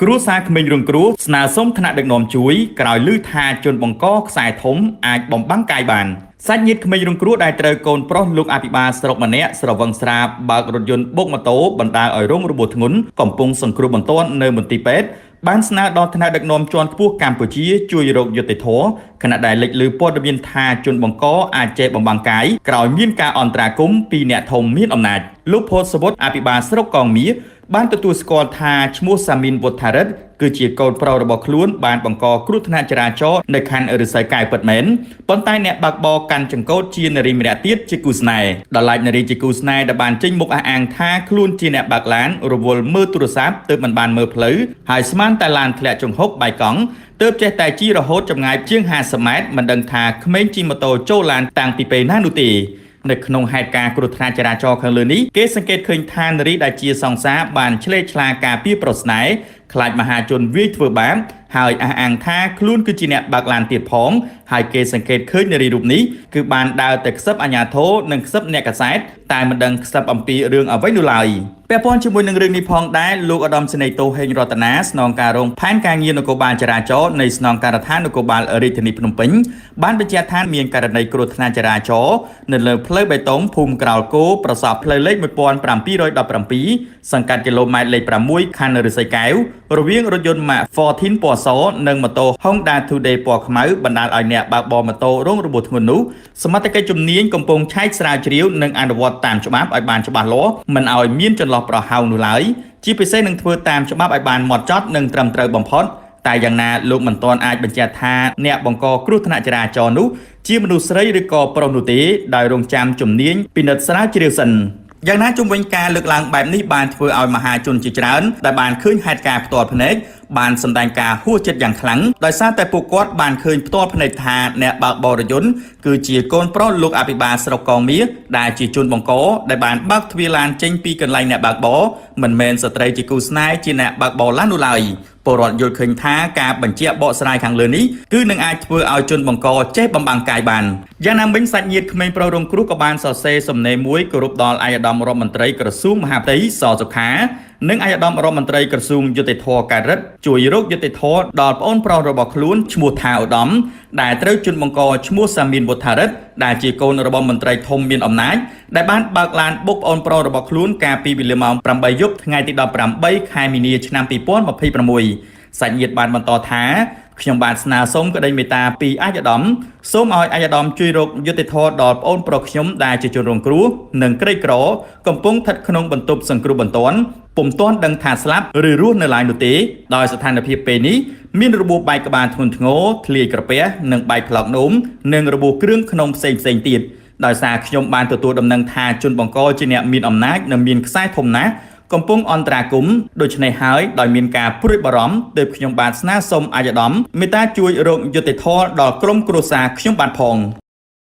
គ្រួសារក្មេងរងគ្រោះស្នើសុំថ្នាក់ដឹកនាំជួយក្រោយឮថាជនបង្កខ្សែធំអាចបំបាំងកាយបានសាច់ញាតិក្មេងរងគ្រោះដែលត្រូវកូនប្រុសលោកអភិបាលស្រុកម្នាក់ស្រវឹងស្រាបបើករថយន្តបុកម៉ូតូបណ្ដាលឲ្យរងរបួសធ្ងន់កំពុងសង្គ្រោះបន្ទាន់នៅមន្ទីរពេទ្យបានស្នើដល់ថ្នាក់ដឹកនាំជាន់ខ្ពស់កម្ពុជាជួយរកយុត្តិធម៌ខណៈដែលលេចឮព័ត៌មានថាជនបង្កអាចចេះបំបាំងកាយក្រោយមានការអន្តរាគមន៍ពីអ្នកធំមានអំណាចលោកផូតសវុតអភិបាលស្រុកកងមាសបានទទួលស្គាល់ថាឈ្មោះសាមីនវុធារិទ្ធគឺជាកូនប្រុសរបស់ខ្លួនបានបង្កគ្រោះថ្នាក់ចរាចរណ៍នៅខណ្ឌឫស្សីកែវពិតមែនប៉ុន្តែអ្នកបើកបរកាន់ចង្កូតជានារីម្នាក់ទៀតជាគូស្នេហ៍ដល់ឡែកនារីជាគូស្នេហ៍ដែលបានចេញមុខអះអាងថាខ្លួនជាអ្នកបើកឡានរវល់មើលទូរស័ព្ទទើបមិនបានមើលផ្លូវហើយស្មានតែឡានធ្លាក់ជង្ហុកបាយកង់ទើបចេះតែជិះរហូតចម្ងាយជាង50ម៉ែត្រមិនដឹងថាក្មេងជិះម៉ូតូចូលឡានតាំងពីពេលណានោះទេនៅក្នុងហេតុការណ៍គ្រោះថ្នាក់ចរាចរណ៍ខាងលើនេះគេសង្កេតឃើញថានារីដែលជាសង្សារបានឆ្លេតឆ្លាការពារប្រុសស្នេហ៍ខ្លាចមហាជនវាយធ្វើបាបហើយអះអាងថាខ្លួនគឺជាអ្នកបើកឡានទៀតផងហើយគេសង្កេតឃើញនារីរូបនេះគឺបានដើរទៅខ្សឹបអាជ្ញាធរនិងខ្សឹបអ្នកកាសែតតែមិនដឹងខ្សឹបអំពីរឿងអ្វីនោះឡើយពាក់ព័ន្ធជាមួយនឹងរឿងនេះផងដែរលោកឧត្តមសេនីយ៍តូហេងរតនាស្នងការរងផែនការងារនគរបាលចរាចរណ៍នៃស្នងការដ្ឋាននគរបាលរាជធានីភ្នំពេញបានបញ្ជាក់ថាមានករណីគ្រោះថ្នាក់ចរាចរណ៍នៅលើផ្លូវបេតុងភូមិក្រោលគោប្រសពផ្លូវលេខ1717សង្កាត់គីឡូម៉ែត្រលេខ6ខណ្ឌឫស្សីកែវរវាងរថយន្តម៉ាក Fortin ពណ៌សនិងម៉ូតូ Honda Today ពណ៌ខ្មៅបណ្ដាលឲ្យអ្នកបើកបរម៉ូតូរងរបួសធ្ងន់នោះសមត្ថកិច្ចជំនាញកំពុងឆែកស្រាវជ្រាវនិងអនុវត្តតាមច្បាប់ឲ្យបានច្បាស់លាស់មិនឲ្យមានចន្លោះប្រហោងនោះឡើយជាពិសេសនឹងធ្វើតាមច្បាប់ឲ្យបានហ្មត់ចត់និងត្រឹមត្រូវបំផុតតែយ៉ាងណាលោកមិនទាន់អាចបញ្ជាក់ថាអ្នកបង្កគ្រោះថ្នាក់ចរាចរណ៍នោះជាមនុស្សស្រីឬក៏ប្រុសនោះទេដោយរងចាំជំនាញពិនិត្យស្រាវជ្រាវសិនយ៉ាងណាជុំវិញការលើកឡើងបែបនេះបានធ្វើឲ្យមហាជនជាច្រើនដែលបានឃើញហេតុការណ៍ផ្ទាល់ភ្នែកបានសម្ដែងការហួសចិត្តយ៉ាងខ្លាំងដោយសារតែពួកគាត់បានឃើញផ្ទាល់ភ្នែកថាអ្នកបើកបរយន្តគឺជាកូនប្រុសលោកអភិបាលស្រុកកងមាសដែលជាជនបង្កដែលបានបើកទ្វារឡានចេញពីកន្លែងអ្នកបើកបរមិនមែនស្ត្រីជាគូស្នេហ៍ជាអ្នកបើកបរឡាននោះឡើយពលរដ្ឋយល់ឃើញថាការបញ្ជាក់បកស្រាយខាងលើនេះគឺនឹងអាចធ្វើឲ្យជនបង្កចេះបំបាំងកាយបានយ៉ាងណាមិញសាច់ញាតិក្មេងប្រុសរងគ្រោះក៏បានសរសេរសំណេរមួយគោរពដល់ឯកឧត្តមរដ្ឋមន្ត្រីក្រសួងមហាផ្ទៃសសុខានិងឯកឧត្តមរដ្ឋមន្ត្រីក្រសួងយុតិធធកើតរិទ្ធជួយរកយុតិធធដល់ប្អូនប្រុសរបស់ខ្លួនឈ្មោះថាឧត្តមដែលត្រូវជនបង្កឈ្មោះសាមីនវុធារិទ្ធដែលជាកូនរបស់មន្ត្រីធំមានអំណាចដែលបានបើកឡានបុកប្អូនប្រុសរបស់ខ្លួនកាលពីវេលាម៉ោង8យប់ថ្ងៃទី18ខែមីនាឆ្នាំ2026សាច់ញាតិបានបន្តថាខ្ញុំបានស្នើសុំក្តីមេត្តាពីឯកឧត្តមសូមឲ្យឯកឧត្តមជួយរកយុត្តិធម៌ដល់ប្អូនប្រុសខ្ញុំដែលជាជនរងគ្រោះនិងក្រីក្រកំពុងស្ថិតក្នុងបន្ទប់សង្គ្រោះបន្ទាន់ពុំទាន់ដឹងថាស្លាប់ឬរស់នៅឡើយនោះទេដោយស្ថានភាពពេលនេះមានរបួសបែកក្បាលធ្ងន់ធ្ងរធ្លាយក្រពះនិងបែកផ្លោកនោមនិងរបួសគ្រឿងក្នុងផ្សេងទៀតដោយសារខ្ញុំបានទទួលដំណឹងថាជនបង្កជាអ្នកមានអំណាចនិងមានខ្សែធំណាស់កំពុងអន្តរាគមន៍ដូច្នេះហើយដោយមានការព្រួយបារម្ភទើបខ្ញុំបានស្នើសុំឯកឧត្តមមេត្តាជួយរកយុត្តិធម៌ដល់ក្រុមគ្រួសារខ្ញុំបានផង